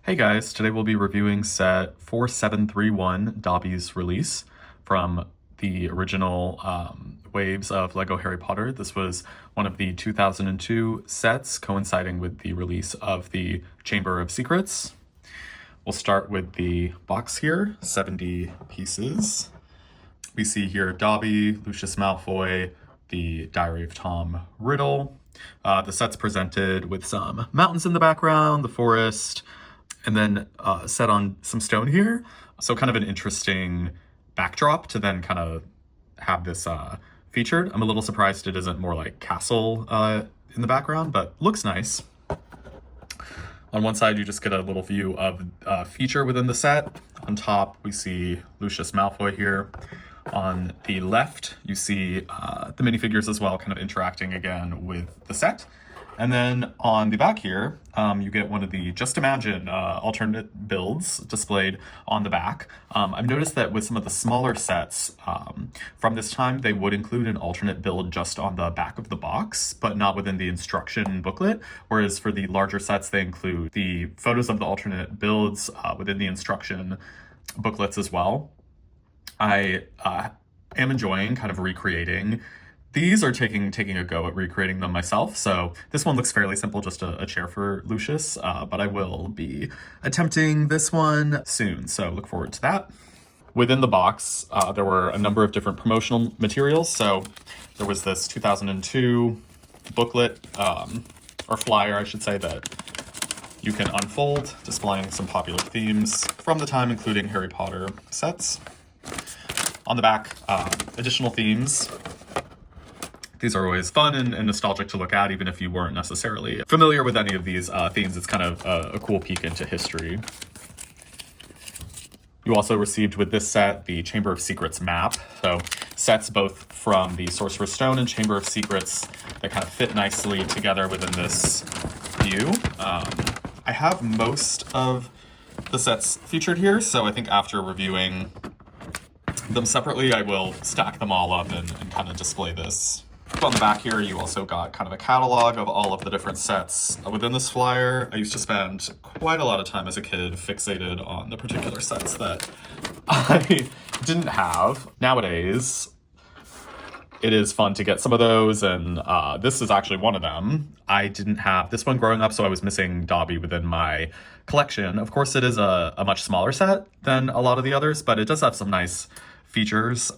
Hey guys, today we'll be reviewing set 4731, Dobby's release from the original waves of LEGO Harry Potter. This was one of the 2002 sets coinciding with the release of the Chamber of Secrets. We'll start with the box here, 70 pieces. We see here Dobby, Lucius Malfoy, the Diary of Tom Riddle. The set's presented with some mountains in the background, the forest, and then set on some stone here. So kind of an interesting backdrop to then kind of have this featured. I'm a little surprised it isn't more like castle in the background, but looks nice. On one side, you just get a little view of feature within the set. On top, we see Lucius Malfoy here. On the left, you see the minifigures as well, kind of interacting again with the set. And then on the back here, you get one of the Just Imagine alternate builds displayed on the back. I've noticed that with some of the smaller sets from this time, they would include an alternate build just on the back of the box, but not within the instruction booklet. Whereas for the larger sets, they include the photos of the alternate builds within the instruction booklets as well. I am enjoying kind of recreating these, or taking a go at recreating them myself. So this one looks fairly simple, just a chair for Lucius, but I will be attempting this one soon, so look forward to that. Within the box, there were a number of different promotional materials. So there was this 2002 booklet, or flyer, I should say, that you can unfold, displaying some popular themes from the time, including Harry Potter sets. On the back, additional themes. These are always fun and nostalgic to look at, even if you weren't necessarily familiar with any of these themes. It's kind of a cool peek into history. You also received with this set the Chamber of Secrets map. So sets both from the Sorcerer's Stone and Chamber of Secrets that kind of fit nicely together within this view. I have most of the sets featured here, so I think after reviewing them separately, I will stack them all up and kind of display this. On the back here, you also got kind of a catalog of all of the different sets within this flyer. I used to spend quite a lot of time as a kid fixated on the particular sets that I didn't have. Nowadays, it is fun to get some of those, and this is actually one of them. I didn't have this one growing up, so I was missing Dobby within my collection. Of course, it is a much smaller set than a lot of the others, but it does have some nice features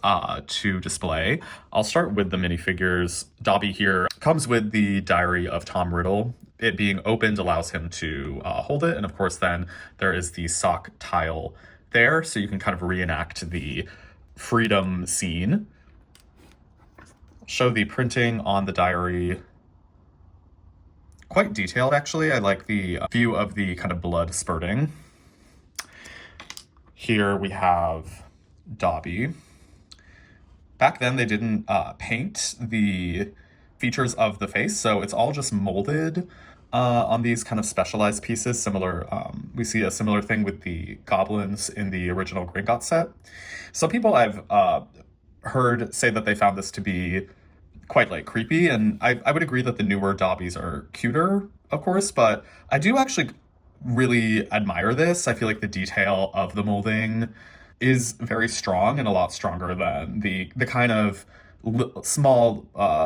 to display. I'll start with the minifigures. Dobby here comes with the Diary of Tom Riddle. It being opened allows him to hold it, and of course then there is the sock tile there, so you can kind of reenact the freedom scene. Show the printing on the diary. Quite detailed, actually. I like the view of the kind of blood spurting. Here we have Dobby. Back then, they didn't paint the features of the face, so it's all just molded on these kind of specialized pieces. Similar, we see a similar thing with the goblins in the original Gringotts set. Some people I've heard say that they found this to be quite like creepy, and I would agree that the newer Dobbies are cuter, of course, but I do actually really admire this. I feel like the detail of the molding is very strong and a lot stronger than the kind of small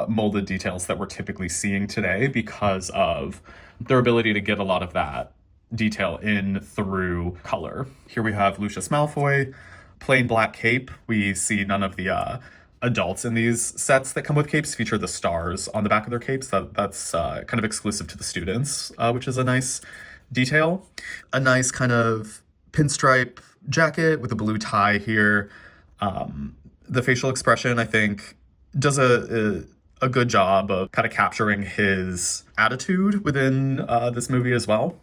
molded details that we're typically seeing today, because of their ability to get a lot of that detail in through color. Here we have Lucius Malfoy, plain black cape. We see none of the adults in these sets that come with capes feature the stars on the back of their capes. That's kind of exclusive to the students, which is a nice detail. A nice kind of pinstripe jacket with a blue tie here. The facial expression, I think, does a good job of kind of capturing his attitude within this movie as well.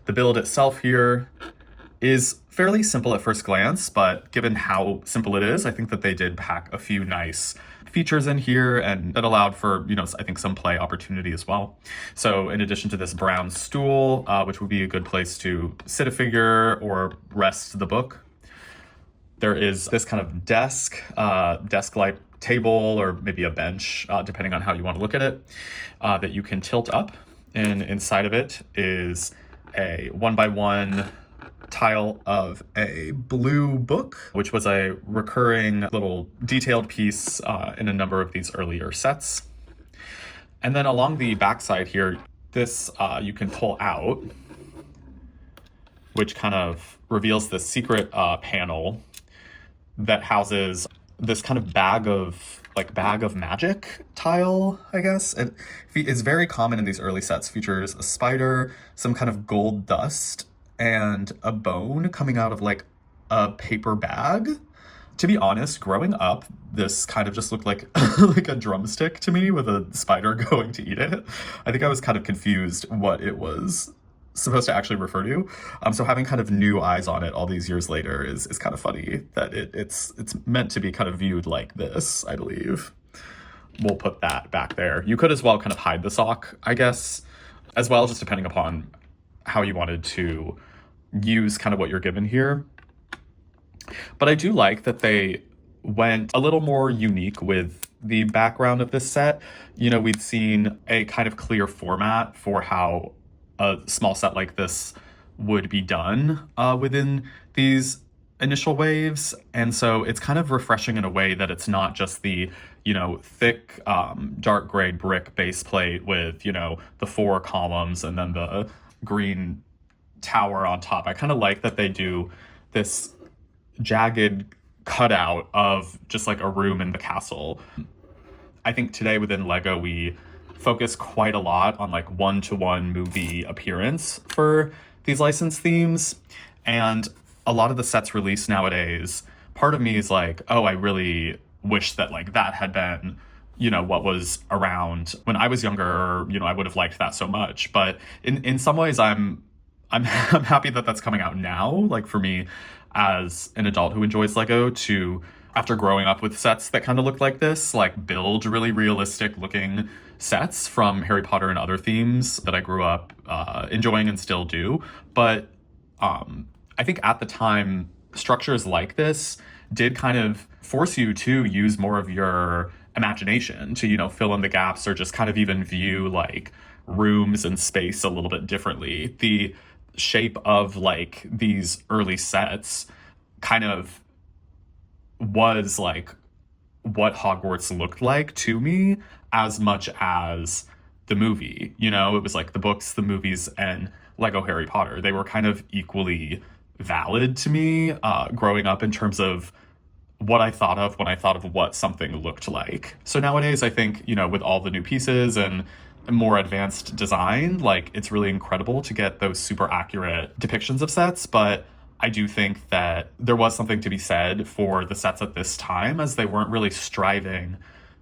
The build itself here is fairly simple at first glance, but given how simple it is, I think that they did pack a few nice features in here, and that allowed for, I think some play opportunity as well. So in addition to this brown stool, which would be a good place to sit a figure or rest the book, there is this kind of desk-like table, or maybe a bench, depending on how you want to look at it, that you can tilt up. And inside of it is a 1x1 tile of a blue book, which was a recurring little detailed piece in a number of these earlier sets. And then along the backside here, this you can pull out, which kind of reveals this secret panel that houses this kind of bag of magic tile, I guess. It's very common in these early sets. Features a spider, some kind of gold dust, and a bone coming out of like a paper bag. To be honest, growing up, this kind of just looked like like a drumstick to me with a spider going to eat it. I think I was kind of confused what it was supposed to actually refer to. So having kind of new eyes on it all these years later is kind of funny that it's meant to be kind of viewed like this, I believe. We'll put that back there. You could as well kind of hide the sock, I guess, as well, just depending upon how you wanted to use kind of what you're given here. But I do like that they went a little more unique with the background of this set. You know, we'd seen a kind of clear format for how a small set like this would be done within these initial waves. And so it's kind of refreshing in a way that it's not just the, you know, thick dark gray brick base plate with, you know, the 4 columns and then the green tower on top. I kind of like that they do this jagged cutout of just like a room in the castle. I think today within Lego we focus quite a lot on like one-to-one movie appearance for these licensed themes, and a lot of the sets released nowadays, part of me is like, oh, I really wish that like that had been, you know, what was around when I was younger, or, you know, I would have liked that so much. But in some ways I'm happy that that's coming out now, like for me as an adult who enjoys Lego, to, after growing up with sets that kind of look like this, like build really realistic looking sets from Harry Potter and other themes that I grew up enjoying and still do. But I think at the time, structures like this did kind of force you to use more of your imagination to, you know, fill in the gaps or just kind of even view like rooms and space a little bit differently. The shape of like these early sets kind of was like what Hogwarts looked like to me as much as the movie. You know, it was like the books, the movies, and Lego Harry Potter. They were kind of equally valid to me growing up in terms of what I thought of when I thought of what something looked like. So nowadays, I think, you know, with all the new pieces and more advanced design, like it's really incredible to get those super accurate depictions of sets. But I do think that there was something to be said for the sets at this time, as they weren't really striving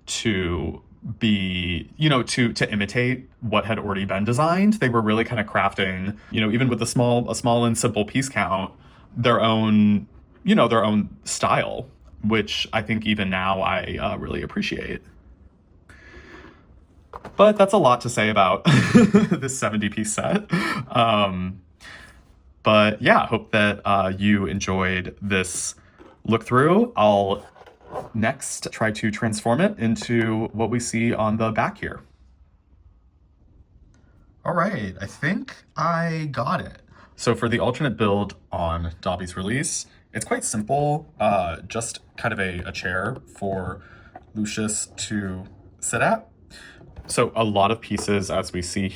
to be, you know, to imitate what had already been designed. They were really kind of crafting, you know, even with a small and simple piece count, their own, you know, their own style, which I think even now I really appreciate. But that's a lot to say about this 70-piece set. But yeah, I hope that you enjoyed this look through. I'll next try to transform it into what we see on the back here. All right, I think I got it. So for the alternate build on Dobby's release, it's quite simple, just kind of a chair for Lucius to sit at. So a lot of pieces, as we see,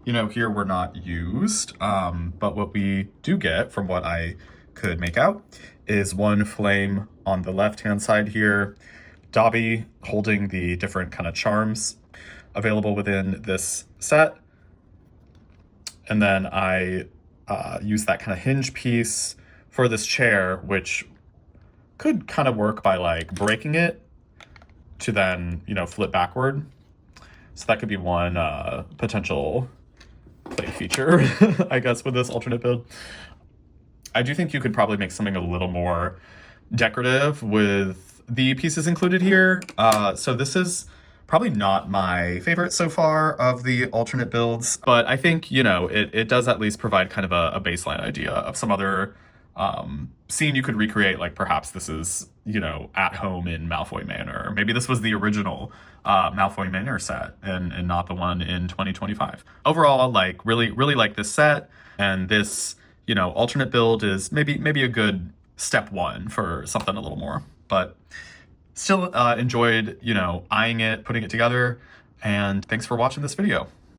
you know, here were not used, but what we do get from what I could make out is one flame on the left-hand side here, Dobby holding the different kind of charms available within this set. And then I use that kind of hinge piece for this chair, which could kind of work by like breaking it to then, you know, flip backward. So that could be one potential play feature, I guess, with this alternate build. I do think you could probably make something a little more decorative with the pieces included here. So this is probably not my favorite so far of the alternate builds, but I think, you know, it does at least provide kind of a baseline idea of some other scene you could recreate. Like perhaps this is, you know, at home in Malfoy Manor. Maybe this was the original Malfoy Manor set and not the one in 2025. Overall, like really like this set. And this, you know, alternate build is maybe a good step one for something a little more. But still enjoyed, you know, eyeing it, putting it together, and thanks for watching this video.